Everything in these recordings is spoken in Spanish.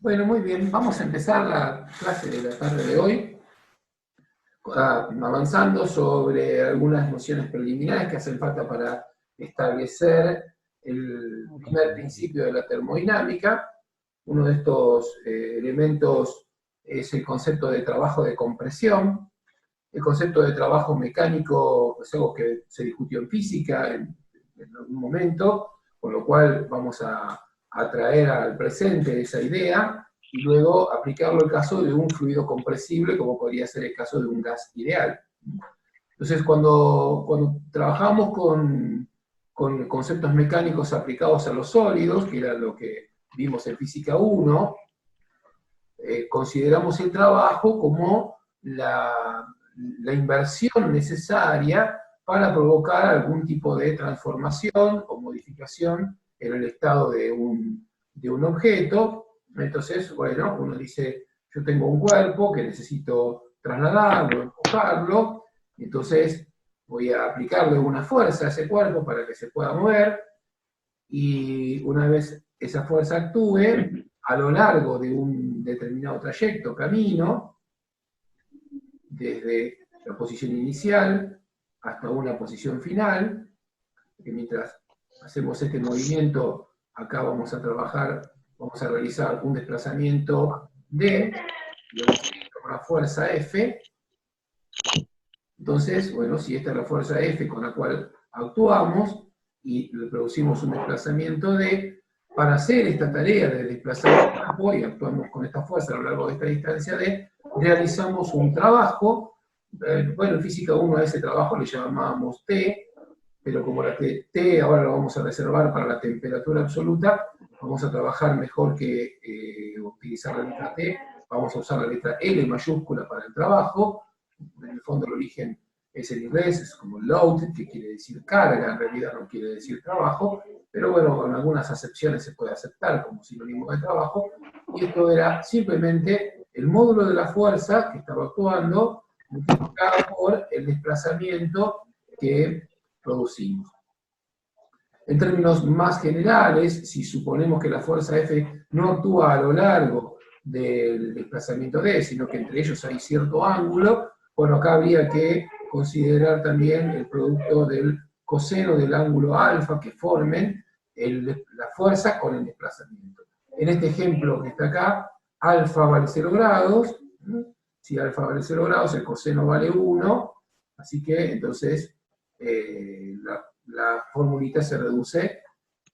Bueno, muy bien, vamos a empezar la clase de la tarde de hoy, avanzando sobre algunas nociones preliminares que hacen falta para establecer el primer principio de la termodinámica. Uno de estos elementos es el concepto de trabajo de compresión. El concepto de trabajo mecánico es algo que se discutió en física en algún momento, con lo cual vamos a traer al presente esa idea y luego aplicarlo al caso de un fluido compresible, como podría ser el caso de un gas ideal. Entonces, cuando trabajamos con conceptos mecánicos aplicados a los sólidos, que era lo que vimos en Física 1, consideramos el trabajo como la inversión necesaria para provocar algún tipo de transformación o modificación en el estado de un objeto. Entonces, bueno, uno dice, yo tengo un cuerpo que necesito trasladarlo, empujarlo, entonces voy a aplicarle una fuerza a ese cuerpo para que se pueda mover, y una vez esa fuerza actúe, a lo largo de un determinado trayecto, camino, desde la posición inicial hasta una posición final, que mientras hacemos este movimiento, acá vamos a trabajar, vamos a realizar un desplazamiento D, con la fuerza F. Entonces, bueno, si esta es la fuerza F con la cual actuamos y producimos un desplazamiento D, para hacer esta tarea de desplazar el campo y actuamos con esta fuerza a lo largo de esta distancia D, realizamos un trabajo. Bueno, en física 1 a ese trabajo le llamábamos T, pero como la T ahora lo vamos a reservar para la temperatura absoluta, vamos a trabajar mejor que utilizar la letra T, vamos a usar la letra L mayúscula para el trabajo. En el fondo el origen es en inglés, es como load, que quiere decir carga, en realidad no quiere decir trabajo, pero bueno, con algunas acepciones se puede aceptar como sinónimo de trabajo, y esto era simplemente el módulo de la fuerza que estaba actuando multiplicado por el desplazamiento que producimos. En términos más generales, si suponemos que la fuerza F no actúa a lo largo del desplazamiento D, sino que entre ellos hay cierto ángulo, bueno, acá habría que considerar también el producto del coseno del ángulo alfa que formen la fuerza con el desplazamiento. En este ejemplo que está acá, alfa vale 0 grados, si alfa vale 0 grados, el coseno vale 1, así que entonces la formulita se reduce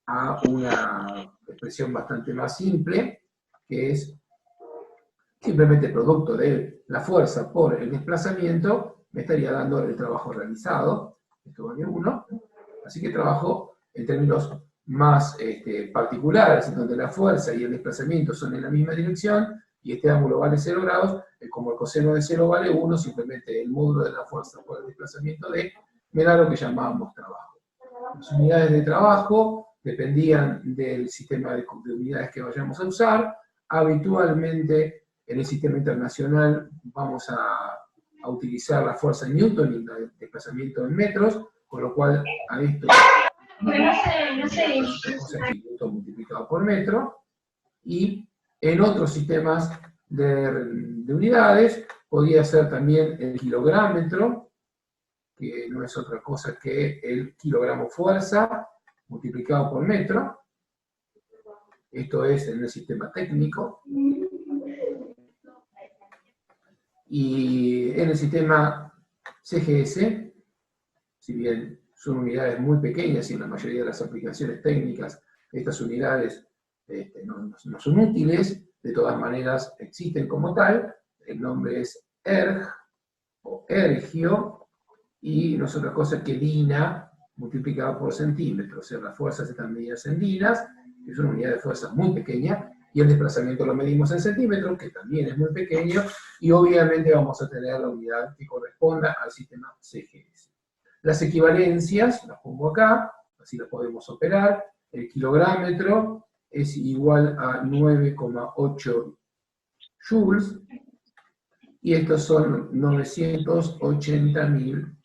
a una expresión bastante más simple, que es simplemente el producto de la fuerza por el desplazamiento, me estaría dando el trabajo realizado, esto vale 1, así que trabajo en términos más particulares, en donde la fuerza y el desplazamiento son en la misma dirección, y este ángulo vale 0 grados, como el coseno de 0 vale 1, simplemente el módulo de la fuerza por el desplazamiento D me da lo que llamábamos trabajo. Las unidades de trabajo dependían del sistema de unidades que vayamos a usar. Habitualmente en el sistema internacional vamos a utilizar la fuerza en Newton y el desplazamiento en metros, con lo cual a esto cosa que Newton multiplicado por metro. Y en otros sistemas de unidades podría ser también el kilográmetro, que no es otra cosa que el kilogramo fuerza multiplicado por metro. Esto es en el sistema técnico. Y en el sistema CGS, si bien son unidades muy pequeñas y en la mayoría de las aplicaciones técnicas estas unidades no son útiles, de todas maneras existen como tal. El nombre es erg o ergio, y no es otra cosa que DINA multiplicado por centímetro, o sea, las fuerzas están medidas en dinas, que es una unidad de fuerza muy pequeña, y el desplazamiento lo medimos en centímetros, que también es muy pequeño, y obviamente vamos a tener la unidad que corresponda al sistema CGS. Las equivalencias, las pongo acá, así las podemos operar. El kilográmetro es igual a 9,8 joules, y estos son 980.000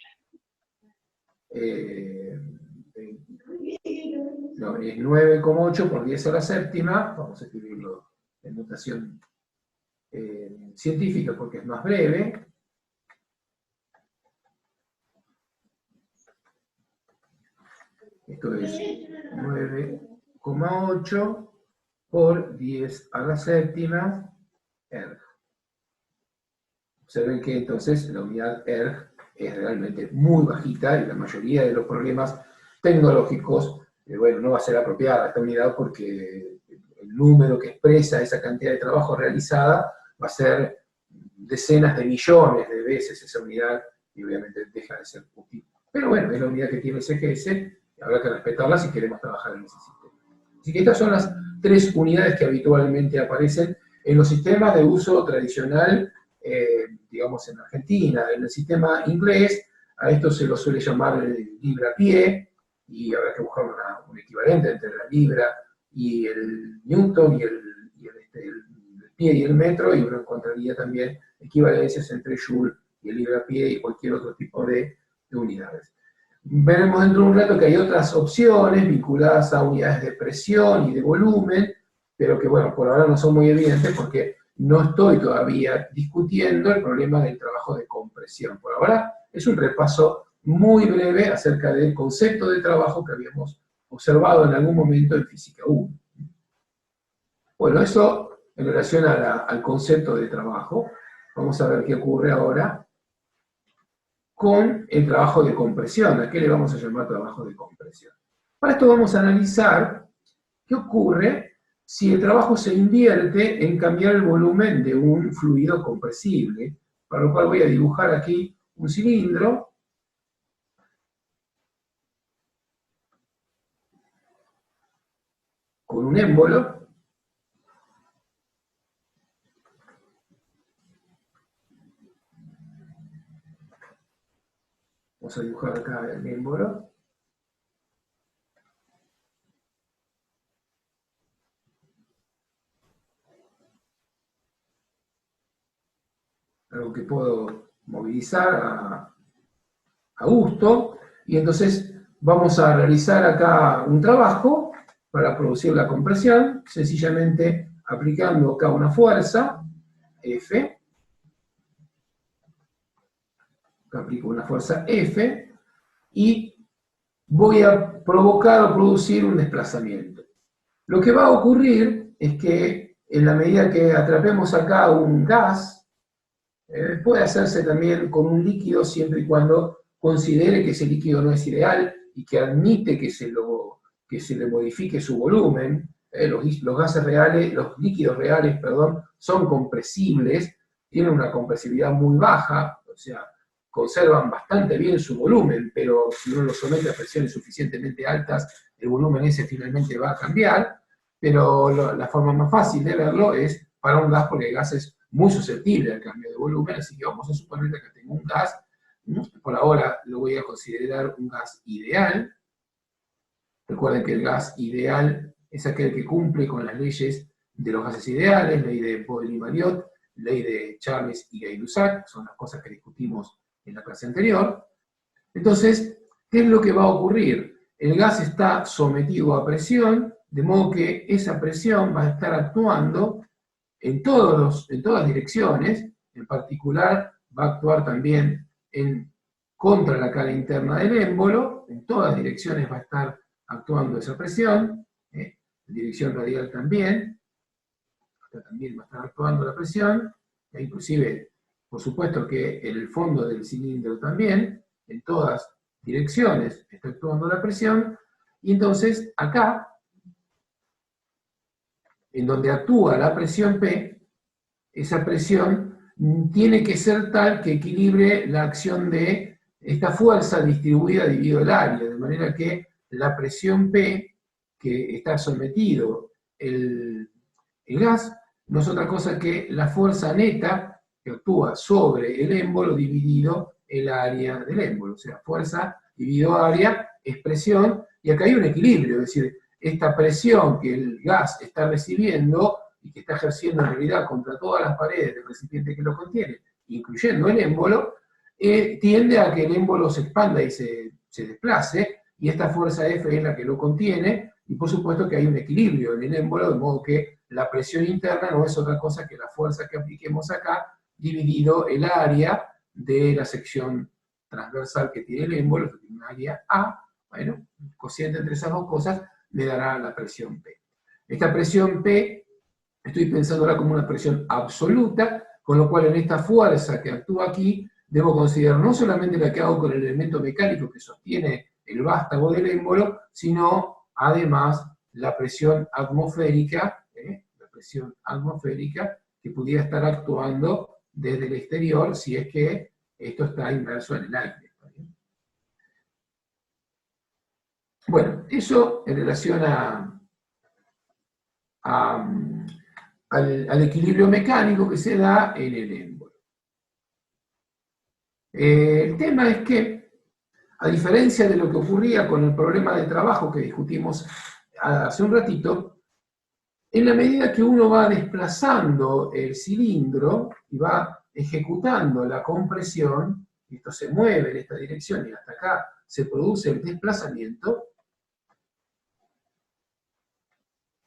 no, es 9,8 por 10 a la séptima, vamos a escribirlo en notación científica porque es más breve. Esto es 9,8 por 10 a la séptima erg. Observen que entonces la unidad erg es realmente muy bajita y la mayoría de los problemas tecnológicos, bueno, no va a ser apropiada esta unidad porque el número que expresa esa cantidad de trabajo realizada va a ser decenas de millones de veces esa unidad y obviamente deja de ser útil. Pero bueno, es la unidad que tiene SGS y habrá que respetarla si queremos trabajar en ese sistema. Así que estas son las 3 unidades que habitualmente aparecen en los sistemas de uso tradicional, digamos en Argentina. En el sistema inglés, a esto se lo suele llamar el libra-pie, y habrá que buscar un equivalente entre la libra y el newton y el pie y el metro, y uno encontraría también equivalencias entre joule y el libra-pie y cualquier otro tipo de unidades. Veremos dentro de un rato que hay otras opciones vinculadas a unidades de presión y de volumen, pero que, bueno, por ahora no son muy evidentes porque no estoy todavía discutiendo el problema del trabajo de compresión. Por ahora es un repaso muy breve acerca del concepto de trabajo que habíamos observado en algún momento en Física 1. Bueno, eso en relación al concepto de trabajo. Vamos a ver qué ocurre ahora con el trabajo de compresión. ¿A qué le vamos a llamar trabajo de compresión? Para esto vamos a analizar qué ocurre si el trabajo se invierte en cambiar el volumen de un fluido compresible, para lo cual voy a dibujar aquí un cilindro con un émbolo. Vamos a dibujar acá el émbolo. Algo que puedo movilizar a gusto. Y entonces vamos a realizar acá un trabajo para producir la compresión, sencillamente aplicando acá una fuerza, F. Acá aplico una fuerza F y voy a provocar o producir un desplazamiento. Lo que va a ocurrir es que en la medida que atrapemos acá un gas, puede hacerse también con un líquido siempre y cuando considere que ese líquido no es ideal y que admite que se le modifique su volumen. Los gases reales, los líquidos reales, perdón, son compresibles, tienen una compresibilidad muy baja, o sea, conservan bastante bien su volumen, pero si uno los somete a presiones suficientemente altas, el volumen ese finalmente va a cambiar, pero la forma más fácil de verlo es para un gas, porque el gas es muy susceptible al cambio de volumen, así que vamos a suponer que tengo un gas, por ahora lo voy a considerar un gas ideal. Recuerden que el gas ideal es aquel que cumple con las leyes de los gases ideales, ley de Broglie-Mariotte, ley de Charles y Gay-Lussac, son las cosas que discutimos en la clase anterior. Entonces, ¿qué es lo que va a ocurrir? El gas está sometido a presión, de modo que esa presión va a estar actuando en todas direcciones, en particular va a actuar también contra la cara interna del émbolo, en todas direcciones va a estar actuando esa presión, en dirección radial también, acá también va a estar actuando la presión, e inclusive, por supuesto que en el fondo del cilindro también, en todas direcciones está actuando la presión, y entonces acá, en donde actúa la presión P, esa presión tiene que ser tal que equilibre la acción de esta fuerza distribuida dividido el área, de manera que la presión P que está sometido el gas no es otra cosa que la fuerza neta que actúa sobre el émbolo dividido el área del émbolo, o sea, fuerza dividido área es presión, y acá hay un equilibrio, es decir, esta presión que el gas está recibiendo y que está ejerciendo en realidad contra todas las paredes del recipiente que lo contiene, incluyendo el émbolo, tiende a que el émbolo se expanda y se desplace, y esta fuerza F es la que lo contiene, y por supuesto que hay un equilibrio en el émbolo, de modo que la presión interna no es otra cosa que la fuerza que apliquemos acá, dividido el área de la sección transversal que tiene el émbolo, que tiene un área A. Bueno, el cociente entre esas dos cosas me dará la presión P. Esta presión P, estoy pensándola como una presión absoluta, con lo cual en esta fuerza que actúa aquí, debo considerar no solamente la que hago con el elemento mecánico que sostiene el vástago del émbolo, sino además la presión atmosférica que pudiera estar actuando desde el exterior si es que esto está inmerso en el aire. Bueno, eso en relación al equilibrio mecánico que se da en el émbolo. El tema es que, a diferencia de lo que ocurría con el problema de trabajo que discutimos hace un ratito, en la medida que uno va desplazando el cilindro y va ejecutando la compresión, esto se mueve en esta dirección y hasta acá se produce el desplazamiento,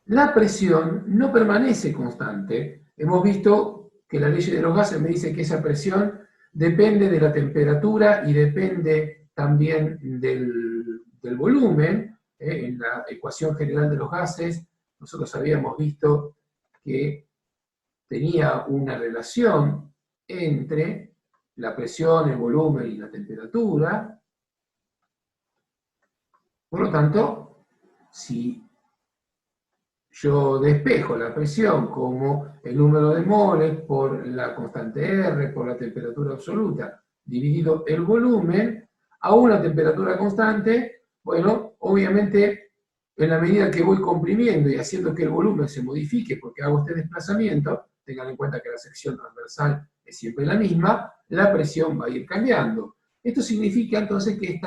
la presión no permanece constante. Hemos visto que la ley de los gases me dice que esa presión depende de la temperatura y depende también del volumen. En la ecuación general de los gases, nosotros habíamos visto que tenía una relación entre la presión, el volumen y la temperatura. Por lo tanto, si yo despejo la presión como el número de moles por la constante R, por la temperatura absoluta, dividido el volumen, a una temperatura constante, bueno, obviamente, en la medida que voy comprimiendo y haciendo que el volumen se modifique porque hago este desplazamiento, tengan en cuenta que la sección transversal es siempre la misma, la presión va a ir cambiando. Esto significa entonces que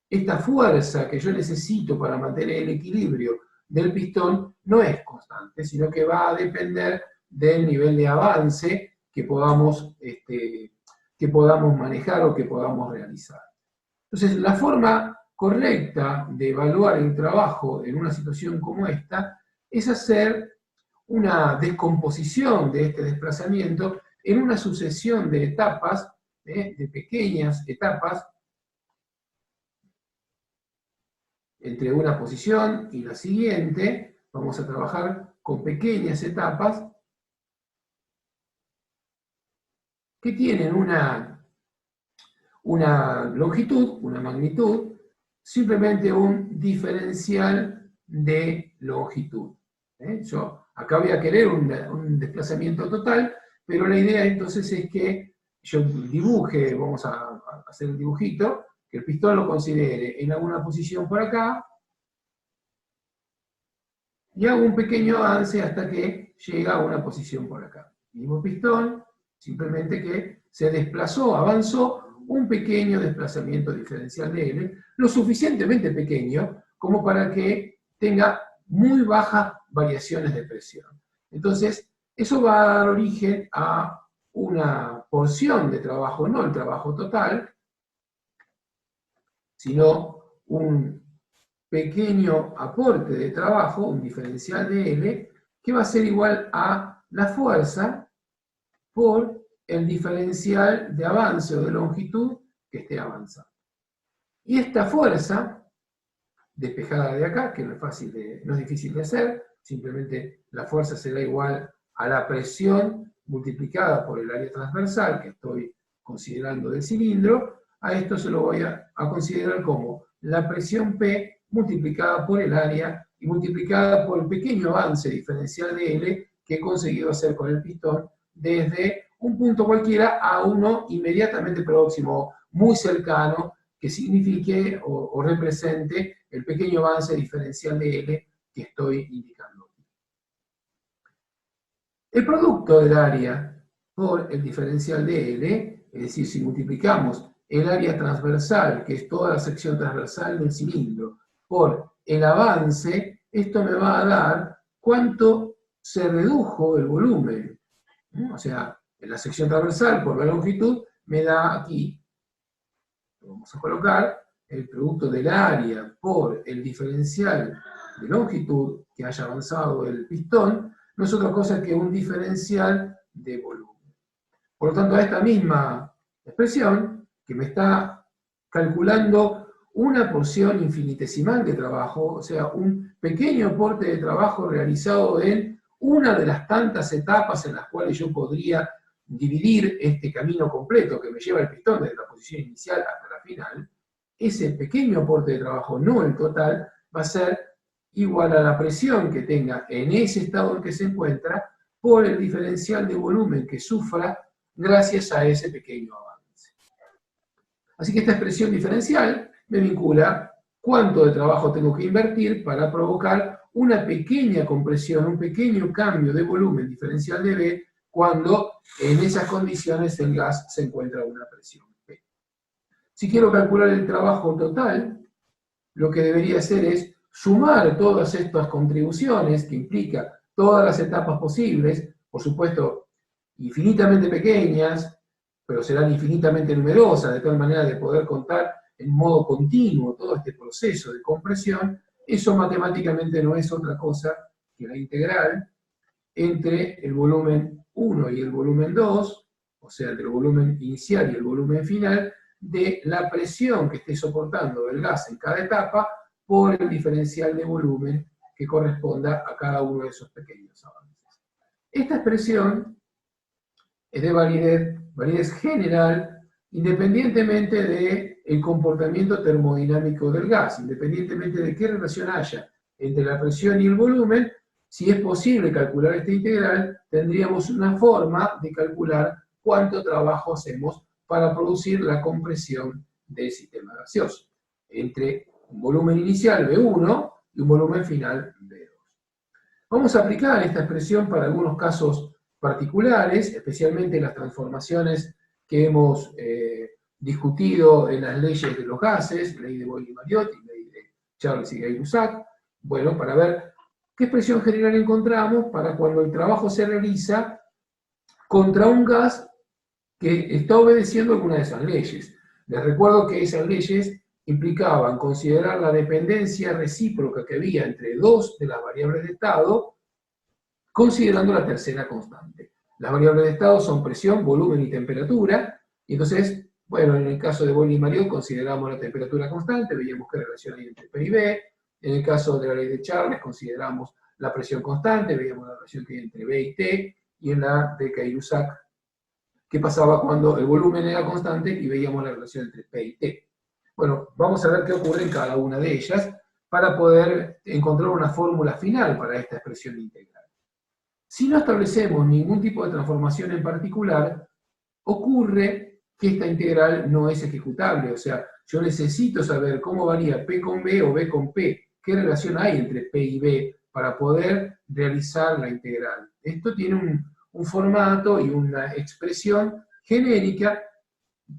esta fuerza que yo necesito para mantener el equilibrio del pistón no es constante, sino que va a depender del nivel de avance que podamos manejar o que podamos realizar. Entonces, la forma correcta de evaluar el trabajo en una situación como esta es hacer una descomposición de este desplazamiento en una sucesión de etapas, de pequeñas etapas, entre una posición y la siguiente. Vamos a trabajar con pequeñas etapas que tienen una longitud, una magnitud, simplemente un diferencial de longitud. Yo acá voy a querer un desplazamiento total, pero la idea entonces es que yo dibuje, vamos a hacer el dibujito, que el pistón lo considere en alguna posición por acá, y hago un pequeño avance hasta que llega a una posición por acá. El mismo pistón, simplemente que se desplazó, avanzó un pequeño desplazamiento diferencial de L, lo suficientemente pequeño como para que tenga muy bajas variaciones de presión. Entonces, eso va a dar origen a una porción de trabajo, no el trabajo total, sino un pequeño aporte de trabajo, un diferencial de L, que va a ser igual a la fuerza por el diferencial de avance o de longitud que esté avanzando. Y esta fuerza, despejada de acá, que no es difícil de hacer, simplemente la fuerza será igual a la presión multiplicada por el área transversal que estoy considerando del cilindro. A esto se lo voy a considerar como la presión P multiplicada por el área y multiplicada por el pequeño avance diferencial de L que he conseguido hacer con el pistón desde un punto cualquiera a uno inmediatamente próximo, muy cercano, que signifique o represente el pequeño avance diferencial de L que estoy indicando. El producto del área por el diferencial de L, es decir, si multiplicamos el área transversal, que es toda la sección transversal del cilindro, por el avance, esto me va a dar cuánto se redujo el volumen. O sea, en la sección transversal por la longitud me da aquí, lo vamos a colocar, el producto del área por el diferencial de longitud que haya avanzado el pistón, no es otra cosa que un diferencial de volumen. Por lo tanto, a esta misma expresión, que me está calculando una porción infinitesimal de trabajo, o sea, un pequeño aporte de trabajo realizado en una de las tantas etapas en las cuales yo podría dividir este camino completo que me lleva el pistón desde la posición inicial hasta la final, ese pequeño aporte de trabajo, no el total, va a ser igual a la presión que tenga en ese estado en que se encuentra por el diferencial de volumen que sufra gracias a ese pequeño avance. Así que esta expresión diferencial me vincula cuánto de trabajo tengo que invertir para provocar una pequeña compresión, un pequeño cambio de volumen diferencial de B, cuando en esas condiciones el gas se encuentra a una presión P. Si quiero calcular el trabajo total, lo que debería hacer es sumar todas estas contribuciones, que implica todas las etapas posibles, por supuesto, infinitamente pequeñas, pero serán infinitamente numerosas, de tal manera de poder contar en modo continuo todo este proceso de compresión. Eso matemáticamente no es otra cosa que la integral entre el volumen 1 y el volumen 2, o sea, entre el volumen inicial y el volumen final, de la presión que esté soportando el gas en cada etapa por el diferencial de volumen que corresponda a cada uno de esos pequeños avances. Esta expresión es de validez general, independientemente del comportamiento termodinámico del gas, independientemente de qué relación haya entre la presión y el volumen. Si es posible calcular esta integral, tendríamos una forma de calcular cuánto trabajo hacemos para producir la compresión del sistema gaseoso, entre un volumen inicial V1 y un volumen final V2. Vamos a aplicar esta expresión para algunos casos particulares, especialmente las transformaciones que hemos discutido en las leyes de los gases, ley de Boyle-Mariotti, ley de Charles y Gay-Lussac. Bueno, para ver qué expresión general encontramos para cuando el trabajo se realiza contra un gas que está obedeciendo alguna de esas leyes. Les recuerdo que esas leyes implicaban considerar la dependencia recíproca que había entre dos de las variables de estado, considerando la tercera constante. Las variables de estado son presión, volumen y temperatura, y entonces, bueno, en el caso de Boyle-Mariotti consideramos la temperatura constante, veíamos qué relación hay entre P y B. En el caso de la ley de Charles consideramos la presión constante, veíamos la relación que hay entre B y T, y en la de Gay-Lussac, qué pasaba cuando el volumen era constante y veíamos la relación entre P y T. Bueno, vamos a ver qué ocurre en cada una de ellas para poder encontrar una fórmula final para esta expresión integral. Si no establecemos ningún tipo de transformación en particular, ocurre que esta integral no es ejecutable. O sea, yo necesito saber cómo varía P con B o B con P, qué relación hay entre P y B para poder realizar la integral. Esto tiene un formato y una expresión genérica,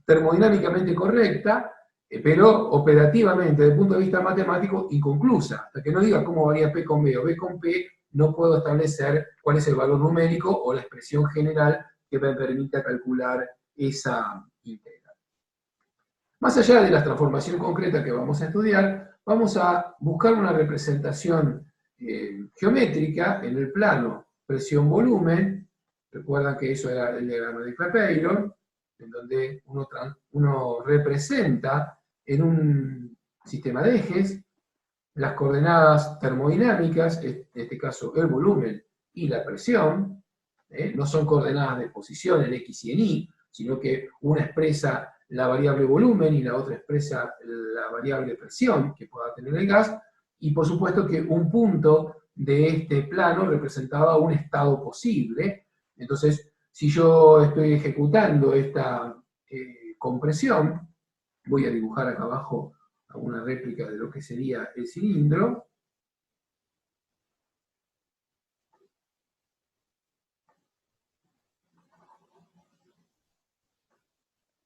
termodinámicamente correcta, pero operativamente, desde el punto de vista matemático, inconclusa. Hasta que no diga cómo varía P con B o B con P, no puedo establecer cuál es el valor numérico o la expresión general que me permita calcular esa integral. Más allá de la transformación concreta que vamos a estudiar, vamos a buscar una representación geométrica en el plano presión-volumen. Recuerdan que eso era el diagrama de Clapeyron, en donde uno representa en un sistema de ejes las coordenadas termodinámicas, en este caso el volumen y la presión. No son coordenadas de posición en X y en Y, sino que una expresa la variable volumen y la otra expresa la variable presión que pueda tener el gas, y por supuesto que un punto de este plano representaba un estado posible. Entonces, si yo estoy ejecutando esta compresión, voy a dibujar acá abajo una réplica de lo que sería el cilindro.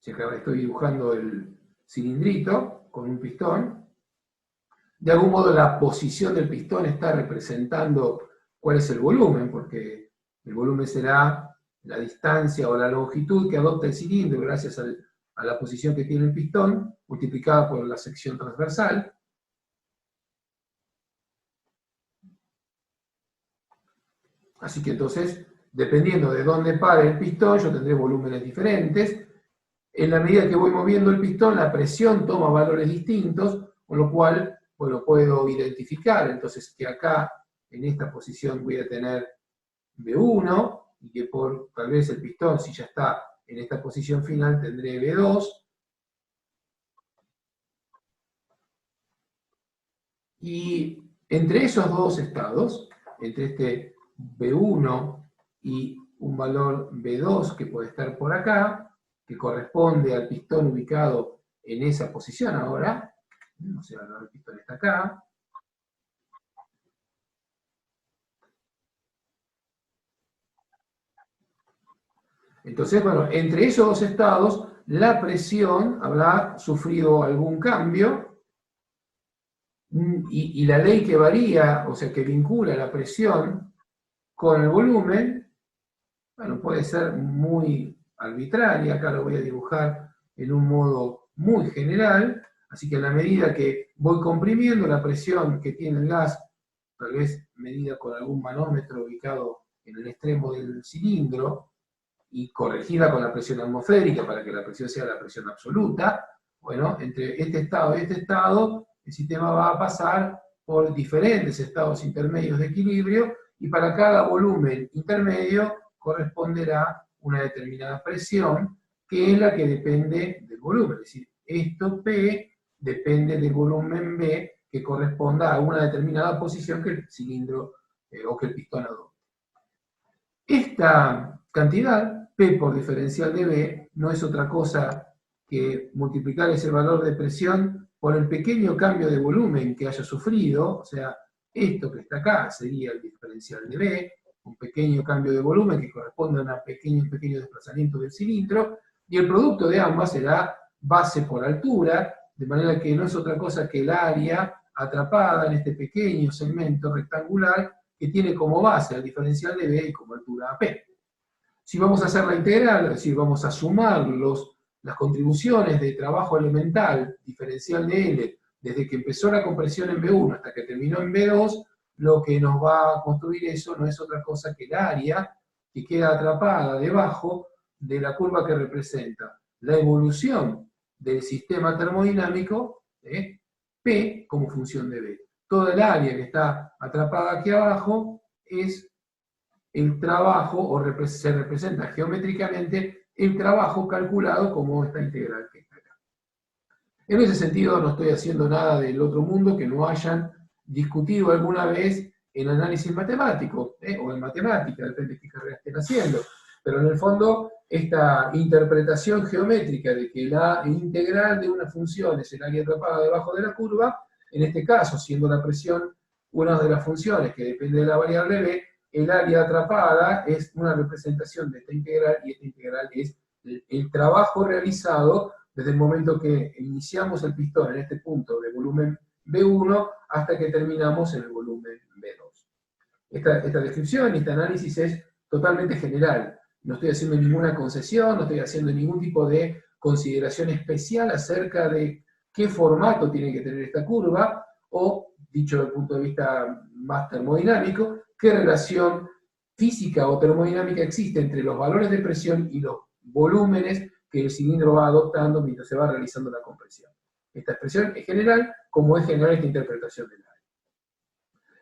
Si acá estoy dibujando el cilindrito con un pistón, de algún modo la posición del pistón está representando cuál es el volumen, porque el volumen será la distancia o la longitud que adopta el cilindro gracias a la posición que tiene el pistón, multiplicada por la sección transversal. Así que entonces, dependiendo de dónde pare el pistón, yo tendré volúmenes diferentes. En la medida que voy moviendo el pistón, la presión toma valores distintos, con lo cual pues, lo puedo identificar. Entonces, que acá, en esta posición, voy a tener B1, y que por tal vez el pistón, si ya está en esta posición final, tendré B2. Y entre esos dos estados, entre este B1 y un valor B2 que puede estar por acá, que corresponde al pistón ubicado en esa posición ahora, o sea, el pistón está acá. Entonces, bueno, entre esos dos estados, la presión habrá sufrido algún cambio, y la ley que varía, o sea, que vincula la presión con el volumen, bueno, puede ser muy arbitraria, acá lo voy a dibujar en un modo muy general, así que a la medida que voy comprimiendo la presión que tiene el gas, tal vez medida con algún manómetro ubicado en el extremo del cilindro, y corregida con la presión atmosférica para que la presión sea la presión absoluta, bueno, entre este estado y este estado, el sistema va a pasar por diferentes estados intermedios de equilibrio, y para cada volumen intermedio corresponderá una determinada presión, que es la que depende del volumen. Es decir, esto P depende del volumen B, que corresponda a una determinada posición que el cilindro o que el pistón adopte. Esta cantidad, P por diferencial de B, no es otra cosa que multiplicar ese valor de presión por el pequeño cambio de volumen que haya sufrido, o sea, esto que está acá sería el diferencial de B, un pequeño cambio de volumen que corresponde a un pequeño desplazamiento del cilindro, y el producto de ambas será base por altura, de manera que no es otra cosa que el área atrapada en este pequeño segmento rectangular que tiene como base el diferencial de B y como altura a P. Si vamos a hacer la integral, es decir, vamos a sumar las contribuciones de trabajo elemental diferencial de L desde que empezó la compresión en B1 hasta que terminó en B2, lo que nos va a construir eso no es otra cosa que el área que queda atrapada debajo de la curva que representa la evolución del sistema termodinámico, P como función de B. Toda el área que está atrapada aquí abajo es el trabajo, o se representa geométricamente el trabajo calculado como esta integral que está acá. En ese sentido no estoy haciendo nada del otro mundo que no hayan discutido alguna vez en análisis matemático, o en matemática, depende de qué carrera estén haciendo. Pero en el fondo, esta interpretación geométrica de que la integral de una función es el área atrapada debajo de la curva, en este caso, siendo la presión una de las funciones que depende de la variable b, el área atrapada es una representación de esta integral, y esta integral es el trabajo realizado desde el momento que iniciamos el pistón en este punto de volumen B1 hasta que terminamos en el volumen B2. Esta descripción y este análisis es totalmente general. No estoy haciendo ninguna concesión, no estoy haciendo ningún tipo de consideración especial acerca de qué formato tiene que tener esta curva, o, dicho desde el punto de vista más termodinámico, qué relación física o termodinámica existe entre los valores de presión y los volúmenes que el cilindro va adoptando mientras se va realizando la compresión. Esta expresión es general, como es general esta interpretación del área.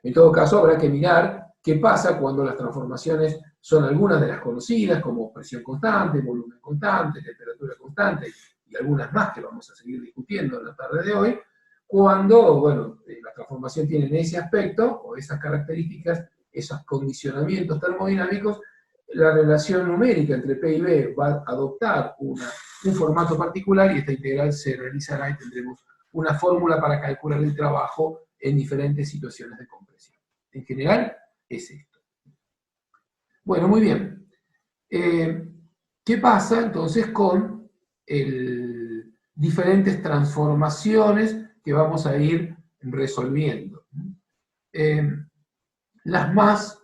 En todo caso, habrá que mirar qué pasa cuando las transformaciones son algunas de las conocidas, como presión constante, volumen constante, temperatura constante, y algunas más que vamos a seguir discutiendo en la tarde de hoy, cuando, bueno, la transformación tiene ese aspecto, o esas características, esos condicionamientos termodinámicos, la relación numérica entre P y B va a adoptar un formato particular, y esta integral se realizará y tendremos una fórmula para calcular el trabajo en diferentes situaciones de compresión. En general, es esto. Bueno, muy bien. ¿Qué pasa entonces con diferentes transformaciones que vamos a ir resolviendo? Las más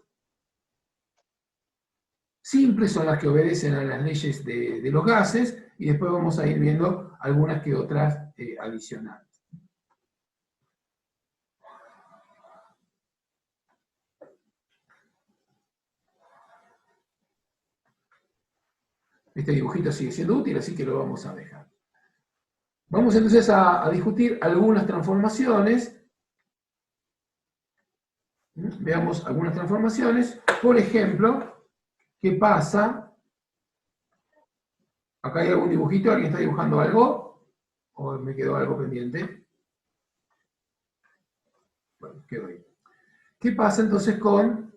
simples son las que obedecen a las leyes de los gases, y después vamos a ir viendo algunas que otras adicionales. Este dibujito sigue siendo útil, así que lo vamos a dejar. Vamos entonces a discutir algunas transformaciones. Veamos algunas transformaciones. Por ejemplo, ¿qué pasa? Acá hay algún dibujito, ¿alguien está dibujando algo? ¿O me quedó algo pendiente? Bueno, quedó ahí. ¿Qué pasa entonces con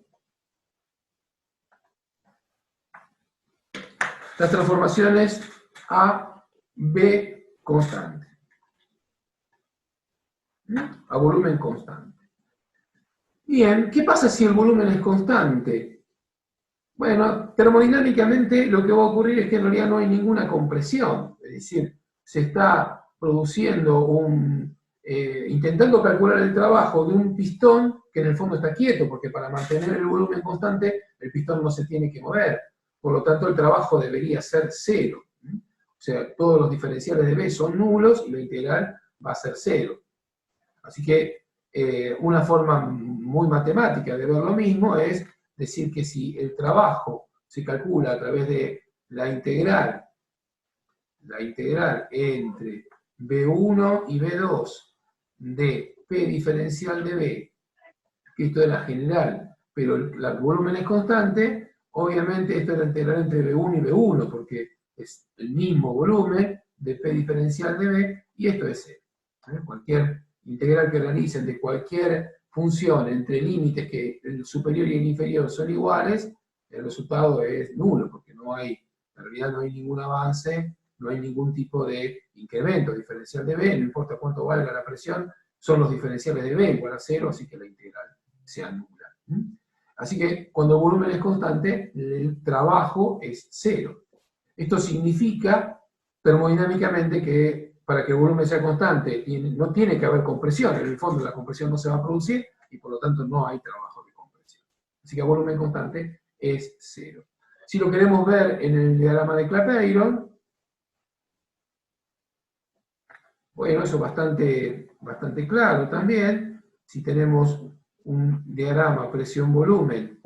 las transformaciones A, B constante? A volumen constante. Bien, ¿qué pasa si el volumen es constante? Bueno, termodinámicamente lo que va a ocurrir es que en realidad no hay ninguna compresión, es decir, se está produciendo intentando calcular el trabajo de un pistón que en el fondo está quieto, porque para mantener el volumen constante el pistón no se tiene que mover, por lo tanto el trabajo debería ser cero. O sea, todos los diferenciales de B son nulos y la integral va a ser cero. Así que una forma muy matemática de ver lo mismo es decir que si el trabajo se calcula a través de la integral entre B1 y B2 de P diferencial de B, que esto es la general, pero el volumen es constante, obviamente esto es la integral entre B1 y B1, porque es el mismo volumen de P diferencial de B, y esto es C. Cualquier integral que realicen de cualquier función entre límites que el superior y el inferior son iguales, el resultado es nulo, porque en realidad no hay ningún avance, no hay ningún tipo de incremento diferencial de B, no importa cuánto valga la presión, son los diferenciales de B igual a cero, así que la integral sea nula. Así que cuando el volumen es constante, el trabajo es cero. Esto significa termodinámicamente que para que el volumen sea constante no tiene que haber compresión, en el fondo la compresión no se va a producir y por lo tanto no hay trabajo de compresión. Así que el volumen constante es cero. Si lo queremos ver en el diagrama de Clapeyron, bueno, eso es bastante claro también. Si tenemos un diagrama presión-volumen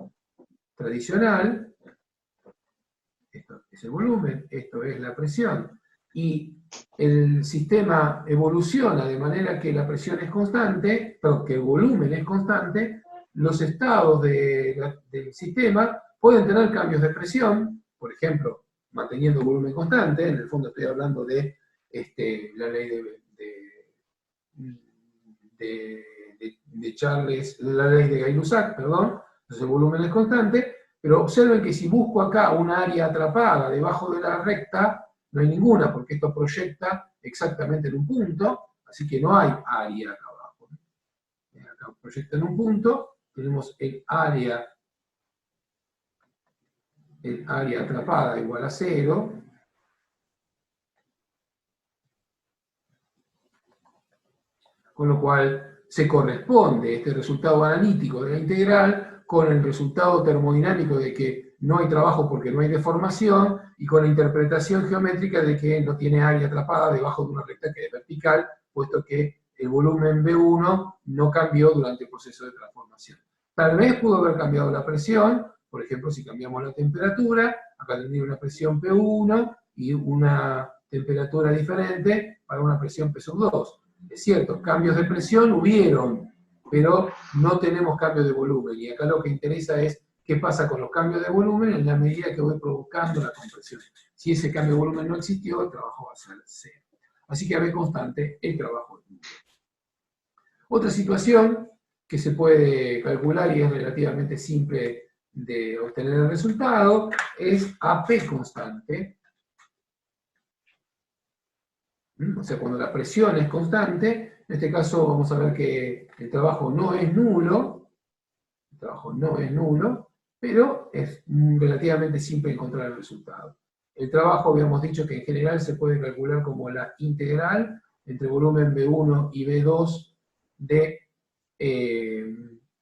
tradicional, esto es el volumen, esto es la presión, y el sistema evoluciona de manera que la presión es constante, pero que el volumen es constante, los estados del sistema pueden tener cambios de presión, por ejemplo, manteniendo volumen constante, en el fondo estoy hablando de la ley de Charles, la ley de Gay-Lussac, perdón, entonces el volumen es constante, pero observen que si busco acá una área atrapada debajo de la recta, no hay ninguna, porque esto proyecta exactamente en un punto, así que no hay área acá abajo. Acá proyecta en un punto, tenemos el área atrapada igual a 0, con lo cual se corresponde este resultado analítico de la integral con el resultado termodinámico de que no hay trabajo porque no hay deformación, y con la interpretación geométrica de que no tiene área atrapada debajo de una recta que es vertical, puesto que el volumen B1 no cambió durante el proceso de transformación. Tal vez pudo haber cambiado la presión, por ejemplo, si cambiamos la temperatura, acá tendría una presión P1 y una temperatura diferente para una presión P sub 2. Es cierto, cambios de presión hubieron, pero no tenemos cambio de volumen, y acá lo que interesa es qué pasa con los cambios de volumen en la medida que voy provocando la compresión. Si ese cambio de volumen no existió, el trabajo va a ser cero. Así que a B constante, el trabajo es nulo. Otra situación que se puede calcular y es relativamente simple de obtener el resultado es AP constante. O sea, cuando la presión es constante, en este caso vamos a ver que el trabajo no es nulo, pero es relativamente simple encontrar el resultado. El trabajo habíamos dicho que en general se puede calcular como la integral entre volumen B1 y B2 de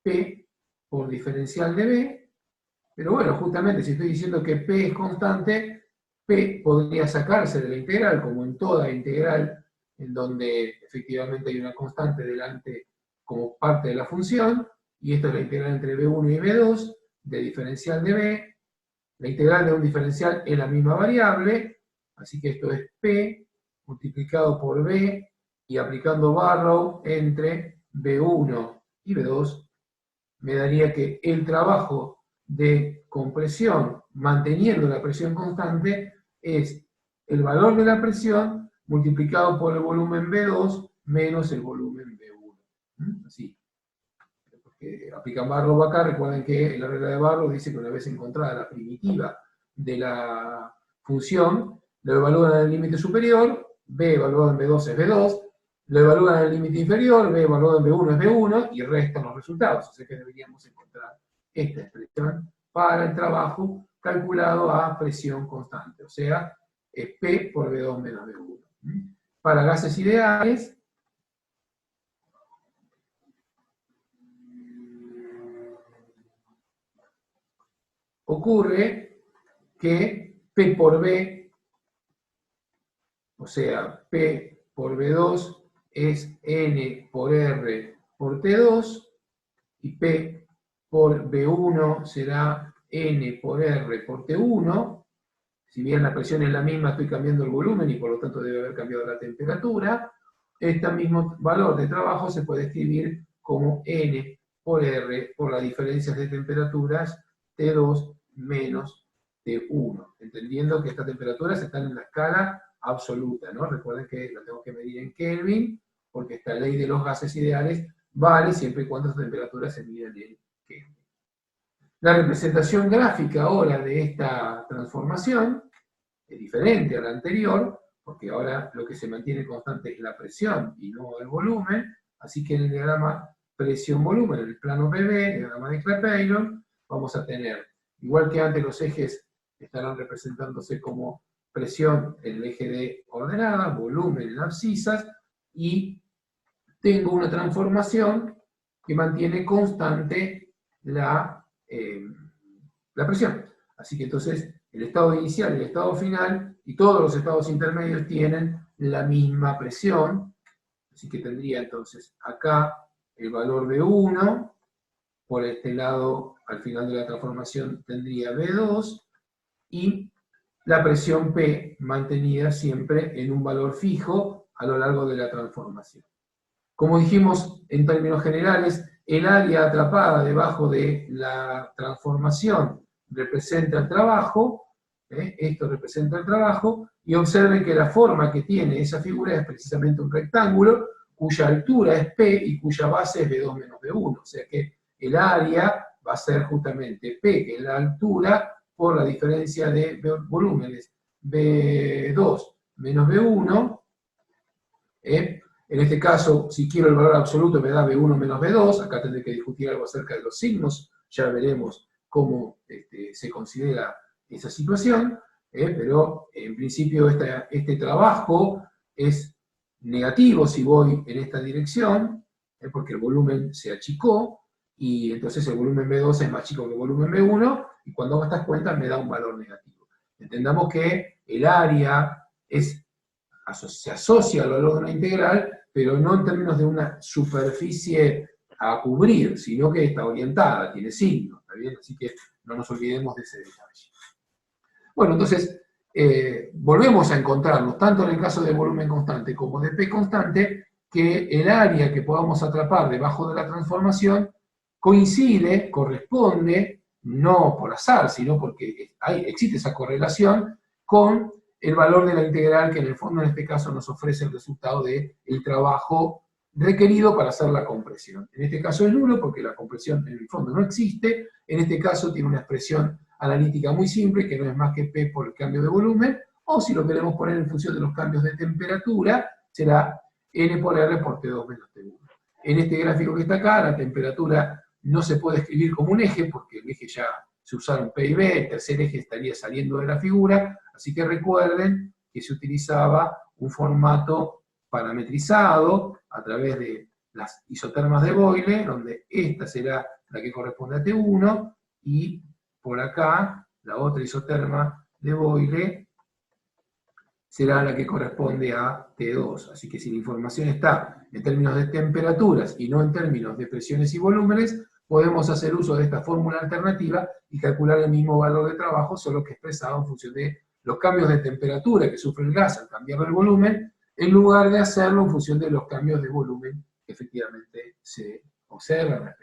P por diferencial de B, pero bueno, justamente si estoy diciendo que P es constante, P podría sacarse de la integral, como en toda integral, en donde efectivamente hay una constante delante como parte de la función, y esto es la integral entre B1 y B2, de diferencial de B, La integral de un diferencial es la misma variable, así que esto es P multiplicado por B y aplicando Barrow entre B1 y B2, me daría que el trabajo de compresión manteniendo la presión constante es el valor de la presión multiplicado por el volumen B2 menos el volumen B1. Así. Porque aplican Barrow acá, recuerden que la regla de Barrow dice que una vez encontrada la primitiva de la función, lo evalúan en el límite superior, B evaluado en B2 es B2, lo evalúan en el límite inferior, B evaluado en B1 es B1, y restan los resultados. O sea que deberíamos encontrar esta expresión para el trabajo calculado a presión constante, o sea, es P por B2 menos B1. Para gases ideales, ocurre que P por B, o sea, P por B2 es N por R por T2, y P por B1 será N por R por T1. Si bien la presión es la misma, estoy cambiando el volumen y por lo tanto debe haber cambiado la temperatura. Este mismo valor de trabajo se puede escribir como N por R por las diferencias de temperaturas T2 menos T1, entendiendo que estas temperaturas están en la escala absoluta, ¿no? Recuerden que lo tengo que medir en Kelvin, porque esta ley de los gases ideales vale siempre y cuando estas temperaturas se miden en Kelvin. La representación gráfica ahora de esta transformación es diferente a la anterior, porque ahora lo que se mantiene constante es la presión y no el volumen, así que en el diagrama presión-volumen, en el plano PV, el diagrama de Clapeyron, vamos a tener, igual que antes los ejes estarán representándose como presión en el eje de ordenada, volumen en abscisas, y tengo una transformación que mantiene constante la presión. Así que entonces el estado inicial y el estado final y todos los estados intermedios tienen la misma presión. Así que tendría entonces acá el valor B1, por este lado al final de la transformación tendría B2 y la presión P mantenida siempre en un valor fijo a lo largo de la transformación. Como dijimos en términos generales, el área atrapada debajo de la transformación representa el trabajo, esto representa el trabajo, y observen que la forma que tiene esa figura es precisamente un rectángulo, cuya altura es P y cuya base es B2 menos B1, o sea que el área va a ser justamente P, que es la altura, por la diferencia de volúmenes B2 menos B1, en este caso, si quiero el valor absoluto me da B1 menos B2, acá tendré que discutir algo acerca de los signos, ya veremos cómo se considera esa situación, pero en principio este trabajo es negativo si voy en esta dirección, porque el volumen se achicó, y entonces el volumen B2 es más chico que el volumen B1, y cuando hago estas cuentas me da un valor negativo. Entendamos que el área se asocia al valor de una integral, pero no en términos de una superficie a cubrir, sino que está orientada, tiene signo, ¿está bien? Así que no nos olvidemos de ese detalle. Bueno, entonces, volvemos a encontrarnos, tanto en el caso de volumen constante como de P constante, que el área que podamos atrapar debajo de la transformación coincide, corresponde, no por azar, sino porque existe esa correlación con el valor de la integral que en el fondo en este caso nos ofrece el resultado del trabajo requerido para hacer la compresión. En este caso es nulo porque la compresión en el fondo no existe, en este caso tiene una expresión analítica muy simple que no es más que P por el cambio de volumen, o si lo queremos poner en función de los cambios de temperatura, será N por R por T2 menos T1. En este gráfico que está acá, la temperatura no se puede escribir como un eje, porque el eje ya se usaron P y B, el tercer eje estaría saliendo de la figura, así que recuerden que se utilizaba un formato parametrizado a través de las isotermas de Boyle, donde esta será la que corresponde a T1, y por acá, la otra isoterma de Boyle será la que corresponde a T2. Así que si la información está en términos de temperaturas y no en términos de presiones y volúmenes, podemos hacer uso de esta fórmula alternativa y calcular el mismo valor de trabajo, solo que expresado en función de los cambios de temperatura que sufre el gas al cambiar el volumen, en lugar de hacerlo en función de los cambios de volumen que efectivamente se observan.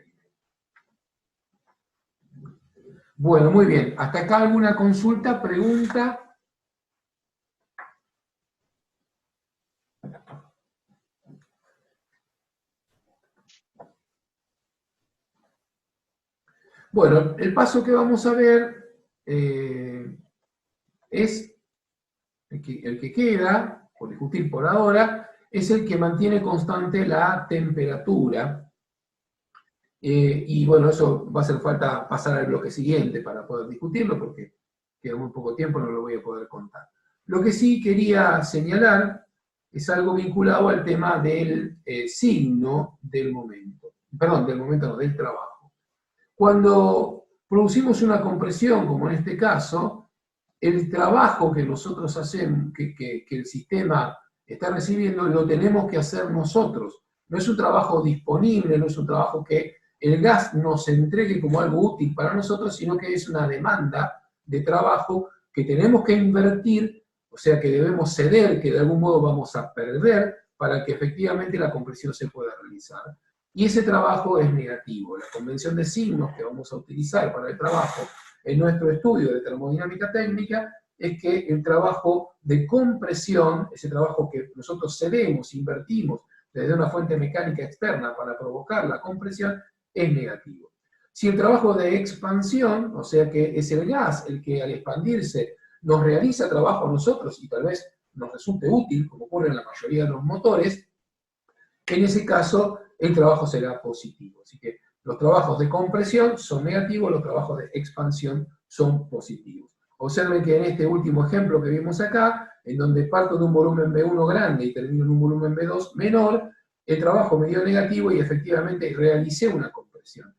Bueno, muy bien. ¿Hasta acá alguna consulta, pregunta? Bueno, el paso que vamos a ver es el que queda, por discutir por ahora, es el que mantiene constante la temperatura. Y bueno, eso va a hacer falta pasar al bloque siguiente para poder discutirlo, porque queda muy poco tiempo, no lo voy a poder contar. Lo que sí quería señalar es algo vinculado al tema del signo del momento. Perdón, del momento no, del trabajo. Cuando producimos una compresión, como en este caso, el trabajo que nosotros hacemos, que el sistema está recibiendo, lo tenemos que hacer nosotros. No es un trabajo disponible, no es un trabajo que el gas nos entregue como algo útil para nosotros, sino que es una demanda de trabajo que tenemos que invertir, o sea que debemos ceder, que de algún modo vamos a perder para que efectivamente la compresión se pueda realizar. Y ese trabajo es negativo. La convención de signos que vamos a utilizar para el trabajo en nuestro estudio de termodinámica técnica es que el trabajo de compresión, ese trabajo que nosotros cedemos, invertimos desde una fuente mecánica externa para provocar la compresión, es negativo. Si el trabajo de expansión, o sea que es el gas el que al expandirse nos realiza trabajo a nosotros y tal vez nos resulte útil, como ocurre en la mayoría de los motores, en ese caso el trabajo será positivo. Así que los trabajos de compresión son negativos, los trabajos de expansión son positivos. Observen que en este último ejemplo que vimos acá, en donde parto de un volumen B1 grande y termino en un volumen B2 menor, el trabajo me dio negativo y efectivamente realicé una compresión.